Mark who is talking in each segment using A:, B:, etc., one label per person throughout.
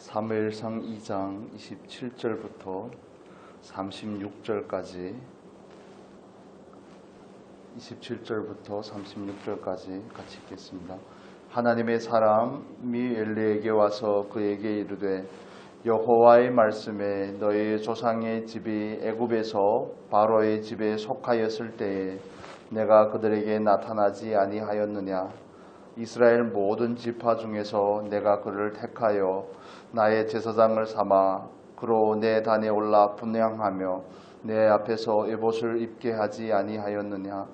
A: 사무엘상 2장 27절부터 36절까지 같이 읽겠습니다. 하나님의 사람이 엘리에게 와서 그에게 이르되 여호와의 말씀에 너희 조상의 집이 애굽에서 바로의 집에 속하였을 때에 내가 그들에게 나타나지 아니하였느냐. 이스라엘 모든 지파 중에서 내가 그를 택하여 나의 제사장을 삼아 그로 내 단에 올라 분향하며 내 앞에서 에봇을 입게 하지 아니하였느냐.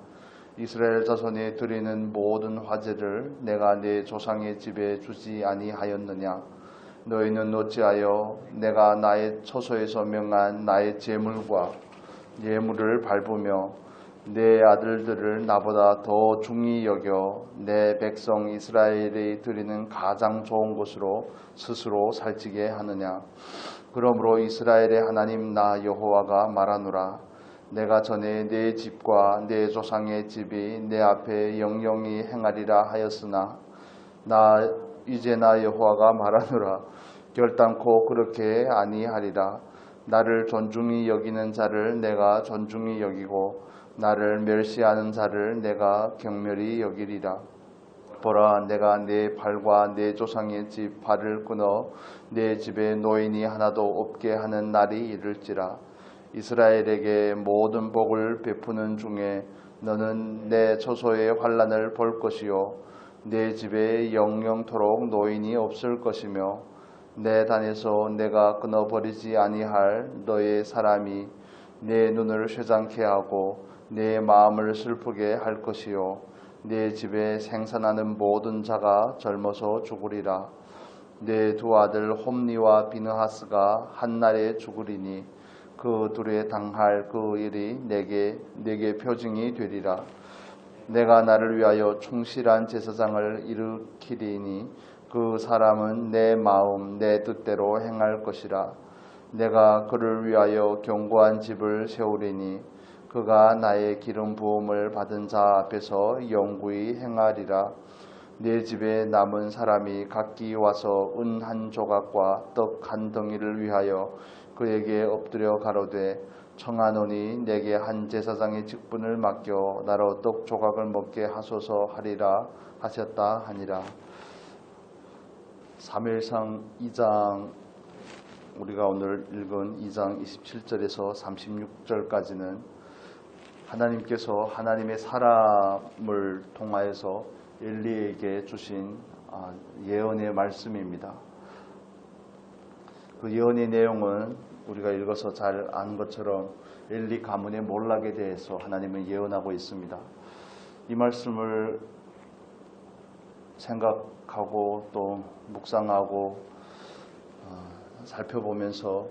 A: 이스라엘 자손이 드리는 모든 화제를 내가 내 조상의 집에 주지 아니하였느냐. 너희는 어찌하여 내가 나의 처소에서 명한 나의 제물과 예물을 밟으며 내 아들들을 나보다 더 중히 여겨 내 백성 이스라엘이 드리는 가장 좋은 것으로 스스로 살찌게 하느냐. 그러므로 이스라엘의 하나님 나 여호와가 말하노라. 내가 전에 내 집과 내 조상의 집이 내 앞에 영영히 행하리라 하였으나 이제 나 여호와가 말하노라. 결단코 그렇게 아니하리라. 나를 존중히 여기는 자를 내가 존중히 여기고 나를 멸시하는 자를 내가 경멸히 여기리라. 보라, 내가 내 발과 내 조상의 집 발을 끊어 내 집에 노인이 하나도 없게 하는 날이 이를지라. 이스라엘에게 모든 복을 베푸는 중에 너는 내 처소의 환난을 볼 것이요 내 집에 영영토록 노인이 없을 것이며 내 단에서 내가 끊어버리지 아니할 너의 사람이 내 눈을 쇠장케 하고 내 마음을 슬프게 할 것이요 내 집에 생산하는 모든 자가 젊어서 죽으리라. 내 두 아들 홈니와 비느하스가 한날에 죽으리니 그 둘에 당할 그 일이 내게 표징이 되리라. 내가 나를 위하여 충실한 제사장을 일으키리니 그 사람은 내 마음 내 뜻대로 행할 것이라. 내가 그를 위하여 견고한 집을 세우리니 그가 나의 기름 부음을 받은 자 앞에서 영구히 행하리라. 내 집에 남은 사람이 각기 와서 은 한 조각과 떡 한 덩이를 위하여 그에게 엎드려 가로되 청하노니 내게 한 제사장의 직분을 맡겨 나로 떡 조각을 먹게 하소서 하리라 하셨다 하니라. 사무엘상 2장 우리가 오늘 읽은 2장 27절에서 36절까지는 하나님께서 하나님의 사람을 통하여서 엘리에게 주신 예언의 말씀입니다. 그 예언의 내용은 우리가 읽어서 잘 아는 것처럼 엘리 가문의 몰락에 대해서 하나님은 예언하고 있습니다. 이 말씀을 생각하고 또 묵상하고 살펴보면서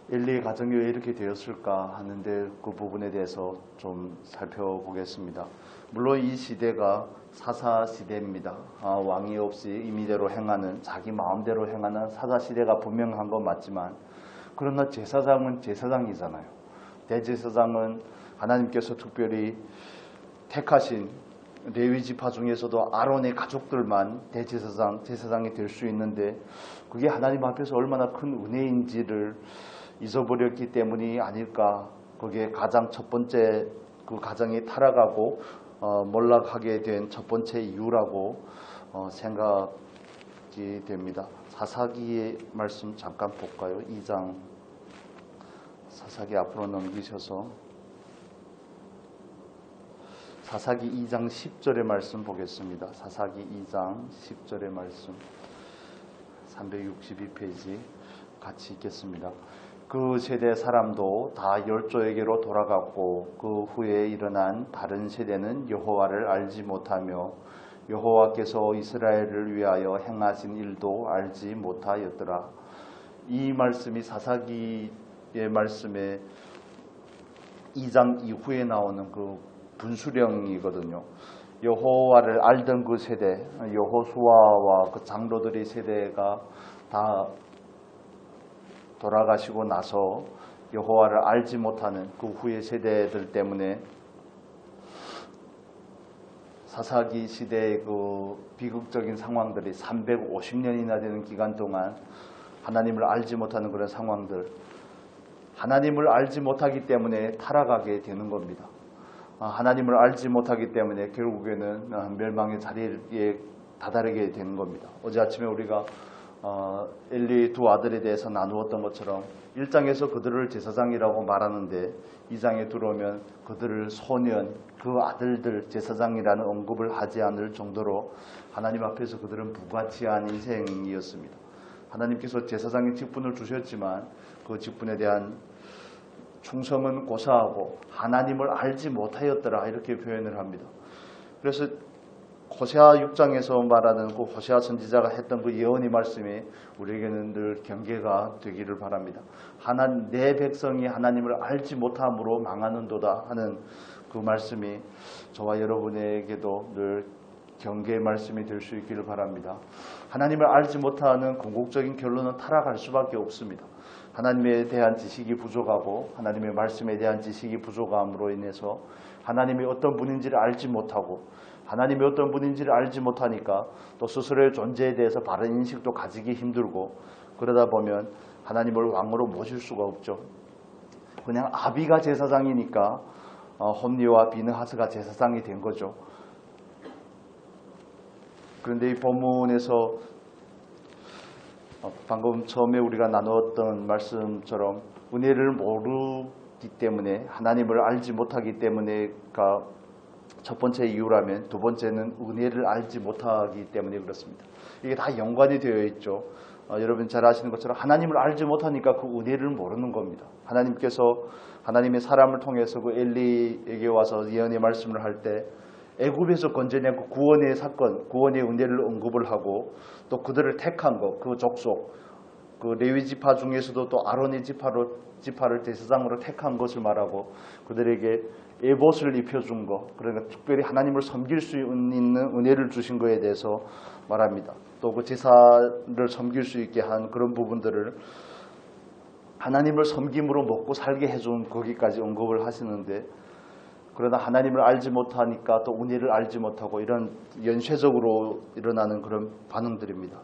A: 엘리의 가정이 왜 이렇게 되었을까 하는데 그 부분에 대해서 좀 살펴보겠습니다. 물론 이 시대가 사사시대입니다. 왕이 없이 임의대로 행하는 자기 마음대로 행하는 사사시대가 분명한 건 맞지만 그러나 제사장은 제사장이잖아요. 대제사장은 하나님께서 특별히 택하신 레위 지파 중에서도 아론의 가족들만 제사장이 될 수 있는데 그게 하나님 앞에서 얼마나 큰 은혜인지를 잊어버렸기 때문이 아닐까. 그게 가장 첫 번째 그 가정이 타락하고 몰락하게 된 첫 번째 이유라고 생각이 됩니다. 사사기의 말씀 잠깐 볼까요? 2장 사사기 앞으로 넘기셔서 사사기 2장 10절의 말씀 보겠습니다. 사사기 2장 10절의 말씀 362페이지 같이 읽겠습니다. 그 세대 사람도 다 열조에게로 돌아갔고 그 후에 일어난 다른 세대는 여호와를 알지 못하며 여호와께서 이스라엘을 위하여 행하신 일도 알지 못하였더라. 이 말씀이 사사기의 말씀에 2장 이후에 나오는 그 분수령이거든요. 여호와를 알던 그 세대, 여호수아와 그 장로들의 세대가 다 돌아가시고 나서 여호와를 알지 못하는 그 후의 세대들 때문에 사사기 시대의 그 비극적인 상황들이 350년이나 되는 기간 동안 하나님을 알지 못하는 그런 상황들, 하나님을 알지 못하기 때문에 타락하게 되는 겁니다. 하나님을 알지 못하기 때문에 결국에는 멸망의 자리에 다다르게 되는 겁니다. 어제 아침에 우리가 엘리 두 아들에 대해서 나누었던 것처럼 1장에서 그들을 제사장이라고 말하는데 2장에 들어오면 그들을 소년, 그 아들들 제사장이라는 언급을 하지 않을 정도로 하나님 앞에서 그들은 무가치한 인생이었습니다. 하나님께서 제사장의 직분을 주셨지만 그 직분에 대한 충성은 고사하고 하나님을 알지 못하였더라, 이렇게 표현을 합니다. 그래서 호세아 6장에서 말하는 그 호세아 선지자가 했던 그 예언의 말씀이 우리에게는 늘 경계가 되기를 바랍니다. 내 백성이 하나님을 알지 못함으로 망하는도다 하는 그 말씀이 저와 여러분에게도 늘 경계의 말씀이 될 수 있기를 바랍니다. 하나님을 알지 못하는 궁극적인 결론은 타락할 수밖에 없습니다. 하나님에 대한 지식이 부족하고 하나님의 말씀에 대한 지식이 부족함으로 인해서 하나님이 어떤 분인지를 알지 못하고, 하나님이 어떤 분인지를 알지 못하니까 또 스스로의 존재에 대해서 바른 인식도 가지기 힘들고, 그러다 보면 하나님을 왕으로 모실 수가 없죠. 그냥 아비가 제사장이니까 홈리와 비느하스가 제사장이 된 거죠. 그런데 이 본문에서 방금 처음에 우리가 나누었던 말씀처럼 은혜를 모르기 때문에, 하나님을 알지 못하기 때문에가 첫 번째 이유라면, 두 번째는 은혜를 알지 못하기 때문에 그렇습니다. 이게 다 연관이 되어 있죠. 여러분 잘 아시는 것처럼 하나님을 알지 못하니까 그 은혜를 모르는 겁니다. 하나님께서 하나님의 사람을 통해서 그 엘리에게 와서 예언의 말씀을 할 때 애굽에서 건져내고 구원의 사건, 구원의 은혜를 언급을 하고, 또 그들을 택한 것, 그 족속, 그 레위 지파 중에서도 또 아론의 지파를 제사장으로 택한 것을 말하고, 그들에게 에봇을 입혀준 것, 그러니까 특별히 하나님을 섬길 수 있는 은혜를 주신 것에 대해서 말합니다. 또 그 제사를 섬길 수 있게 한 그런 부분들을 하나님을 섬김으로 먹고 살게 해준 거기까지 언급을 하시는데, 그러나 하나님을 알지 못하니까 또 은혜를 알지 못하고, 이런 연쇄적으로 일어나는 그런 반응들입니다.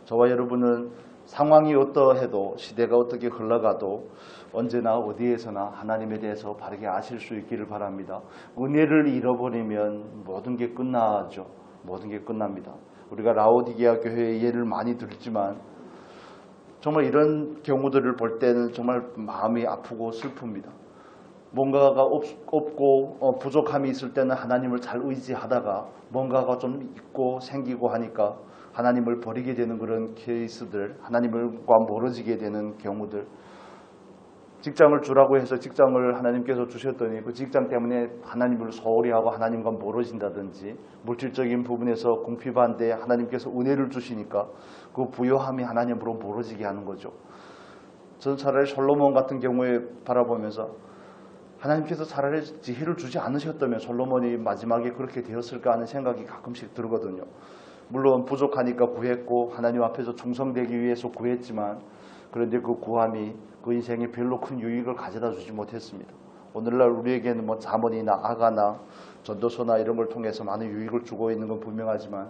A: 저와 여러분은 상황이 어떠해도, 시대가 어떻게 흘러가도 언제나 어디에서나 하나님에 대해서 바르게 아실 수 있기를 바랍니다. 은혜를 잃어버리면 모든 게 끝나죠. 모든 게 끝납니다. 우리가 라오디게아 교회의 예를 많이 들지만 정말 이런 경우들을 볼 때는 정말 마음이 아프고 슬픕니다. 뭔가가 없고 부족함이 있을 때는 하나님을 잘 의지하다가 뭔가가 좀 있고 생기고 하니까 하나님을 버리게 되는 그런 케이스들, 하나님과 멀어지게 되는 경우들, 직장을 주라고 해서 직장을 하나님께서 주셨더니 그 직장 때문에 하나님을 소홀히 하고 하나님과 멀어진다든지, 물질적인 부분에서 궁핍한데 하나님께서 은혜를 주시니까 그 부요함이 하나님으로 멀어지게 하는 거죠. 저는 차라리 솔로몬 같은 경우에 바라보면서 하나님께서 차라리 지혜를 주지 않으셨다면 솔로몬이 마지막에 그렇게 되었을까 하는 생각이 가끔씩 들거든요. 물론 부족하니까 구했고 하나님 앞에서 충성되기 위해서 구했지만, 그런데 그 구함이 그 인생에 별로 큰 유익을 가져다 주지 못했습니다. 오늘날 우리에게는 뭐 자문이나 아가나 전도서나 이런 걸 통해서 많은 유익을 주고 있는 건 분명하지만,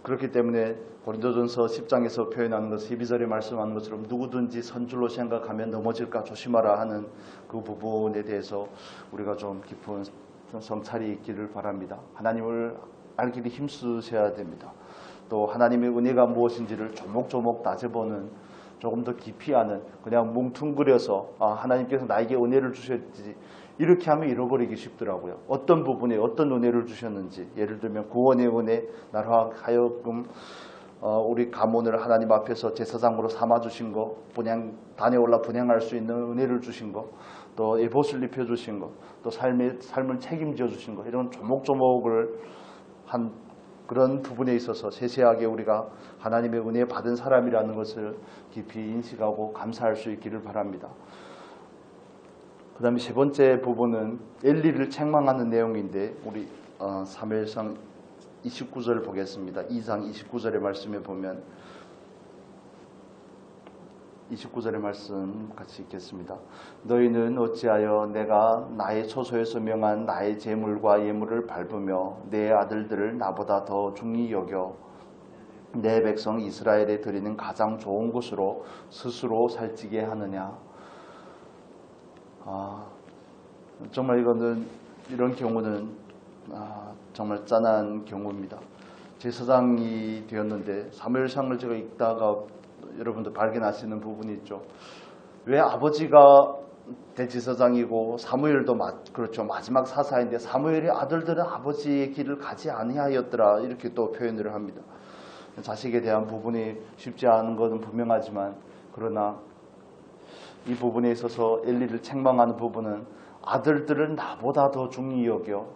A: 그렇기 때문에 고린도전서 10장에서 표현하는 것, 12절에 말씀하는 것처럼 누구든지 선줄로 생각하면 넘어질까 조심하라 하는 그 부분에 대해서 우리가 좀 깊은 성찰이 있기를 바랍니다. 하나님을 알기를 힘쓰셔야 됩니다. 또 하나님의 은혜가 무엇인지를 조목조목 따져보는, 조금 더 깊이 아는, 그냥 뭉퉁그려서 하나님께서 나에게 은혜를 주셨지 이렇게 하면 잃어버리기 쉽더라고요. 어떤 부분에 어떤 은혜를 주셨는지, 예를 들면 구원의 은혜, 나로 하여금 우리 가문을 하나님 앞에서 제사장으로 삼아주신 거, 단에 올라 분향할 수 있는 은혜를 주신 거, 또 에봇을 입혀주신 거, 또 삶을 책임져 주신 거, 이런 조목조목을 한 그런 부분에 있어서 세세하게 우리가 하나님의 은혜 받은 사람이라는 것을 깊이 인식하고 감사할 수 있기를 바랍니다. 그 다음에 세 번째 부분은 엘리를 책망하는 내용인데, 우리 사무엘상 29절 보겠습니다. 2장 29절의 말씀에 보면 29절의 말씀 같이 읽겠습니다. 너희는 어찌하여 내가 나의 처소에서 명한 나의 제물과 예물을 밟으며 내 아들들을 나보다 더 중히 여겨 내 백성 이스라엘에 드리는 가장 좋은 것으로 스스로 살찌게 하느냐. 정말 이런 경우는 정말 짠한 경우입니다. 제사장이 되었는데 사무엘상을 제가 읽다가 여러분들 발견하시는 부분이 있죠. 왜 아버지가 대제사장이고 사무엘도 그렇죠. 마지막 사사인데 사무엘의 아들들은 아버지의 길을 가지 아니하였더라 이렇게 또 표현을 합니다. 자식에 대한 부분이 쉽지 않은 것은 분명하지만 그러나 이 부분에 있어서 엘리를 책망하는 부분은 아들들은 나보다 더 중히 여겨.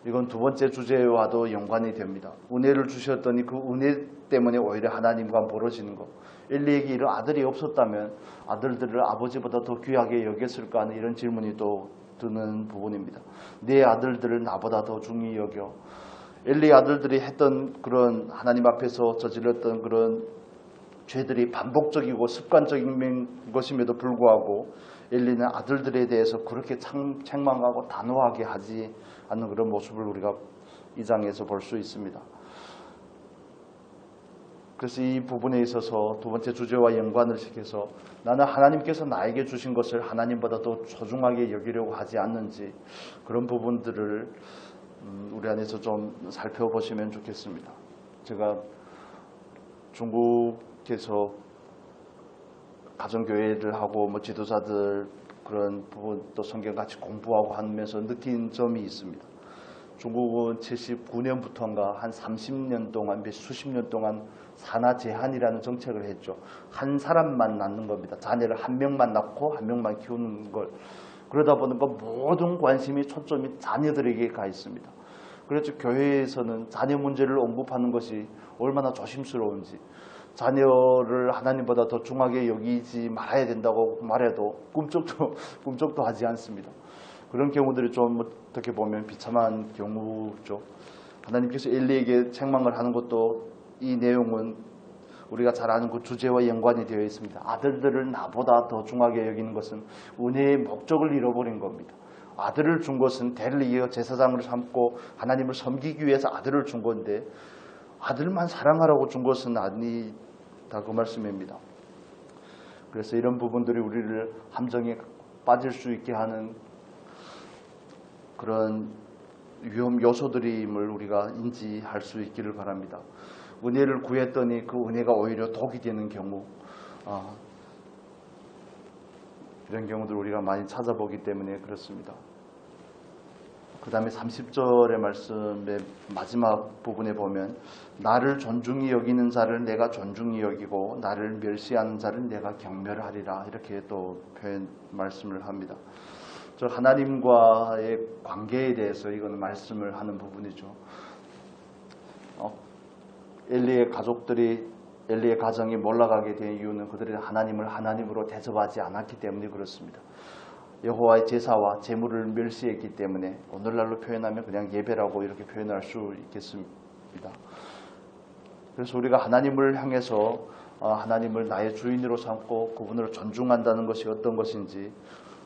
A: 이건 두 번째 주제와도 연관이 됩니다. 은혜를 주셨더니 그 은혜 때문에 오히려 하나님과 멀어지는 것. 엘리에게 이런 아들이 없었다면 아들들을 아버지보다 더 귀하게 여겼을까 하는 이런 질문이 또 드는 부분입니다. 내 아들들을 나보다 더 중히 여겨. 엘리 아들들이 했던 그런 하나님 앞에서 저질렀던 그런 죄들이 반복적이고 습관적인 것임에도 불구하고 엘리는 아들들에 대해서 그렇게 책망하고 단호하게 하지 않는 그런 모습을 우리가 이 장에서 볼 수 있습니다. 그래서 이 부분에 있어서 두 번째 주제와 연관을 시켜서 나는 하나님께서 나에게 주신 것을 하나님보다 더 소중하게 여기려고 하지 않는지 그런 부분들을 우리 안에서 좀 살펴보시면 좋겠습니다. 제가 중국에서 가정교회를 하고 지도자들 그런 부분 또 성경 같이 공부하고 하면서 느낀 점이 있습니다. 중국은 79년부터인가 한 30년 동안 수십 년 동안 산하 제한이라는 정책을 했죠. 한 사람만 낳는 겁니다. 자녀를 한 명만 낳고 한 명만 키우는 걸. 그러다 보니까 모든 관심이 초점이 자녀들에게 가 있습니다. 그래서 교회에서는 자녀 문제를 언급하는 것이 얼마나 조심스러운지 자녀를 하나님보다 더 중하게 여기지 말아야 된다고 말해도 꿈쩍도 하지 않습니다. 그런 경우들이 좀 어떻게 보면 비참한 경우죠. 하나님께서 엘리에게 책망을 하는 것도 이 내용은 우리가 잘 아는 그 주제와 연관이 되어 있습니다. 아들들을 나보다 더 중하게 여기는 것은 은혜의 목적을 잃어버린 겁니다. 아들을 준 것은 대를 이어 제사장을 삼고 하나님을 섬기기 위해서 아들을 준 건데 아들만 사랑하라고 준 것은 아니다 그 말씀입니다. 그래서 이런 부분들이 우리를 함정에 빠질 수 있게 하는 그런 위험 요소들임을 우리가 인지할 수 있기를 바랍니다. 은혜를 구했더니 그 은혜가 오히려 독이 되는 경우 이런 경우들 우리가 많이 찾아보기 때문에 그렇습니다. 그 다음에 30절의 말씀의 마지막 부분에 보면 나를 존중히 여기는 자를 내가 존중히 여기고 나를 멸시하는 자를 내가 경멸하리라 이렇게 또 말씀을 합니다. 저 하나님과의 관계에 대해서 이거는 말씀을 하는 부분이죠. 엘리의 가족들이 엘리의 가정이 몰락하게 된 이유는 그들이 하나님을 하나님으로 대접하지 않았기 때문에 그렇습니다. 여호와의 제사와 제물을 멸시했기 때문에 오늘날로 표현하면 그냥 예배라고 이렇게 표현할 수 있겠습니다. 그래서 우리가 하나님을 향해서 하나님을 나의 주인으로 삼고 그분을 존중한다는 것이 어떤 것인지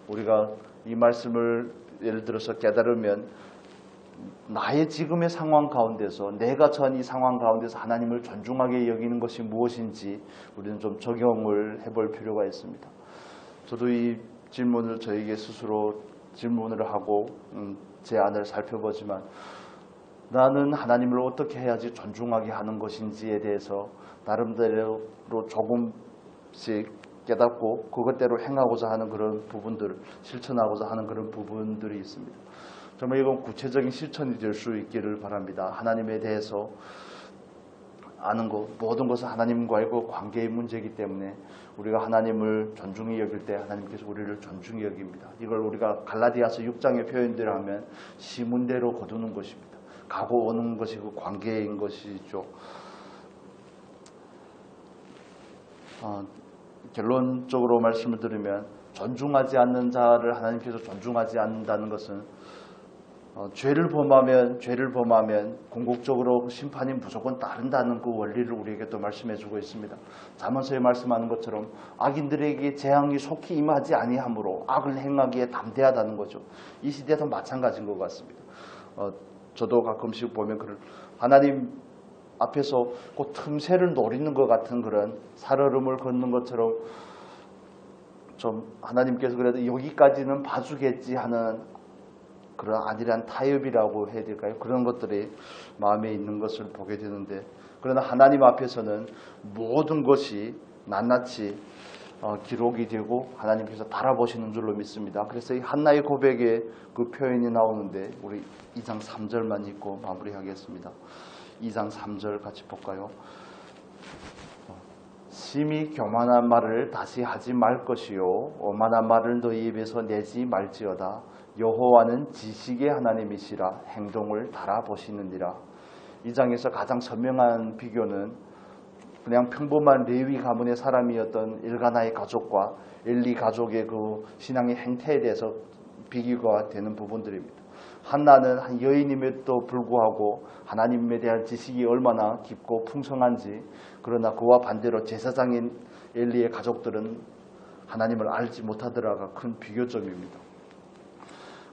A: 우리가 이 말씀을 예를 들어서 깨달으면 나의 지금의 상황 가운데서 내가 처한 이 상황 가운데서 하나님을 존중하게 여기는 것이 무엇인지 우리는 좀 적용을 해볼 필요가 있습니다. 저도 이 질문을 저에게 스스로 질문을 하고 제 안을 살펴보지만 나는 하나님을 어떻게 해야지 존중하게 하는 것인지에 대해서 나름대로 조금씩 깨닫고 그것대로 행하고자 하는 그런 부분들, 실천하고자 하는 그런 부분들이 있습니다. 정말 이건 구체적인 실천이 될 수 있기를 바랍니다. 하나님에 대해서 아는 것, 모든 것은 하나님과의 그 관계의 문제이기 때문에 우리가 하나님을 존중히 여길 때 하나님께서 우리를 존중히 여깁니다. 이걸 우리가 갈라디아서 6장의 표현대로 하면 시문대로 거두는 것입니다. 가고 오는 것이 그 관계인 것이죠. 결론적으로 말씀을 드리면 존중하지 않는 자를 하나님께서 존중하지 않는다는 것은 죄를 범하면 궁극적으로 심판이 무조건 따른다는 그 원리를 우리에게 또 말씀해주고 있습니다. 잠언서에 말씀하는 것처럼 악인들에게 재앙이 속히 임하지 아니하므로 악을 행하기에 담대하다는 거죠. 이 시대도 마찬가지인 것 같습니다. 저도 가끔씩 보면 하나님 앞에서 그 틈새를 노리는 것 같은 그런 살얼음을 걷는 것처럼 좀 하나님께서 그래도 여기까지는 봐주겠지 하는 그런 안일한 타협이라고 해야 될까요? 그런 것들이 마음에 있는 것을 보게 되는데, 그러나 하나님 앞에서는 모든 것이 낱낱이 기록이 되고 하나님께서 달아보시는 줄로 믿습니다. 그래서 이 한나의 고백에 그 표현이 나오는데 우리 2장 3절만 읽고 마무리하겠습니다. 2장 3절 같이 볼까요? 심히 교만한 말을 다시 하지 말 것이요 오만한 말을 너희 입에서 내지 말지어다. 여호와는 지식의 하나님이시라 행동을 달아보시느니라. 이 장에서 가장 선명한 비교는 그냥 평범한 레위 가문의 사람이었던 일가나의 가족과 엘리 가족의 그 신앙의 행태에 대해서 비교가 되는 부분들입니다. 한나는 한 여인임에도 불구하고 하나님에 대한 지식이 얼마나 깊고 풍성한지, 그러나 그와 반대로 제사장인 엘리의 가족들은 하나님을 알지 못하더라가 큰 비교점입니다.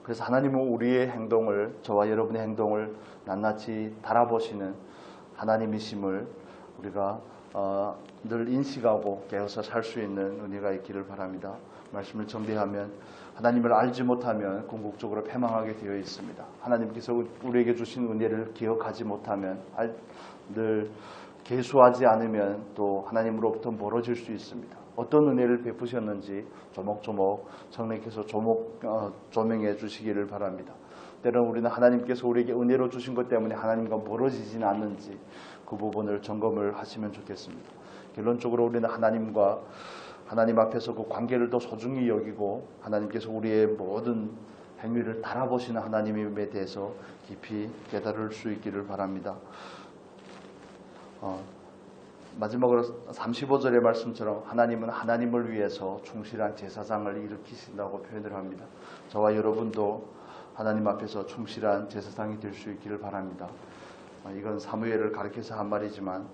A: 그래서 하나님은 우리의 행동을, 저와 여러분의 행동을 낱낱이 달아보시는 하나님이심을 우리가 늘 인식하고 깨어서 살 수 있는 은혜가 있기를 바랍니다. 말씀을 정리하면 하나님을 알지 못하면 궁극적으로 패망하게 되어 있습니다. 하나님께서 우리에게 주신 은혜를 기억하지 못하면, 늘 계수하지 않으면 또 하나님으로부터 멀어질 수 있습니다. 어떤 은혜를 베푸셨는지 조목조목 성령께서 조명해 주시기를 바랍니다. 때로는 우리는 하나님께서 우리에게 은혜로 주신 것 때문에 하나님과 멀어지지는 않는지 그 부분을 점검을 하시면 좋겠습니다. 결론적으로 우리는 하나님 앞에서 그 관계를 더 소중히 여기고 하나님께서 우리의 모든 행위를 달아보시는 하나님에 대해서 깊이 깨달을 수 있기를 바랍니다. 마지막으로 35절의 말씀처럼 하나님은 하나님을 위해서 충실한 제사장을 일으키신다고 표현을 합니다. 저와 여러분도 하나님 앞에서 충실한 제사장이 될 수 있기를 바랍니다. 이건 사무엘을 가리켜서 한 말이지만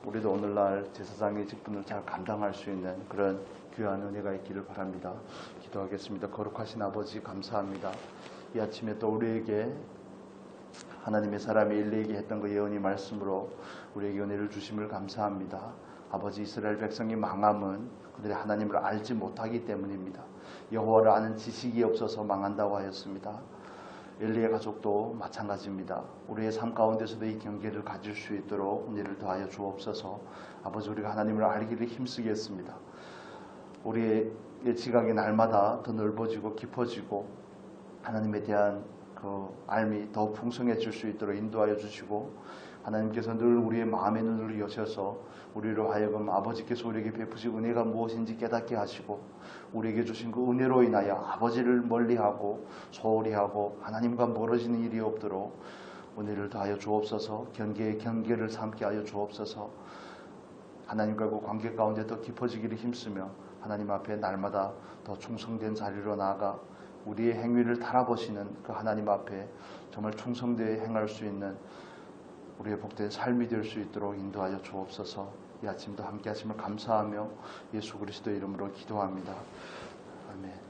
A: 우리도 오늘날 제사장의 직분을 잘 감당할 수 있는 그런 귀한 은혜가 있기를 바랍니다. 기도하겠습니다. 거룩하신 아버지 감사합니다. 이 아침에 또 우리에게 하나님의 사람이 엘리에게 했던 그 예언의 말씀으로 우리에게 은혜를 주심을 감사합니다. 아버지, 이스라엘 백성이 망함은 그들이 하나님을 알지 못하기 때문입니다. 여호와를 아는 지식이 없어서 망한다고 하였습니다. 엘리의 가족도 마찬가지입니다. 우리의 삶 가운데서도 이 경계를 가질 수 있도록 은혜를 더하여 주옵소서. 아버지, 우리가 하나님을 알기를 힘쓰겠습니다. 우리의 지각이 날마다 더 넓어지고 깊어지고 하나님에 대한 그 알미 더 풍성해질 수 있도록 인도하여 주시고, 하나님께서 늘 우리의 마음의 눈을 여셔서 우리로 하여금 아버지께서 우리에게 베푸신 은혜가 무엇인지 깨닫게 하시고, 우리에게 주신 그 은혜로 인하여 아버지를 멀리하고 소홀히 하고 하나님과 멀어지는 일이 없도록 은혜를 더하여 주옵소서. 경계에 경계를 삼게 하여 주옵소서. 하나님과 그 관계 가운데 더 깊어지기를 힘쓰며 하나님 앞에 날마다 더 충성된 자리로 나아가 우리의 행위를 달아보시는 그 하나님 앞에 정말 충성되게 행할 수 있는 우리의 복된 삶이 될 수 있도록 인도하여 주옵소서. 이 아침도 함께 하심을 감사하며 예수 그리스도의 이름으로 기도합니다. 아멘.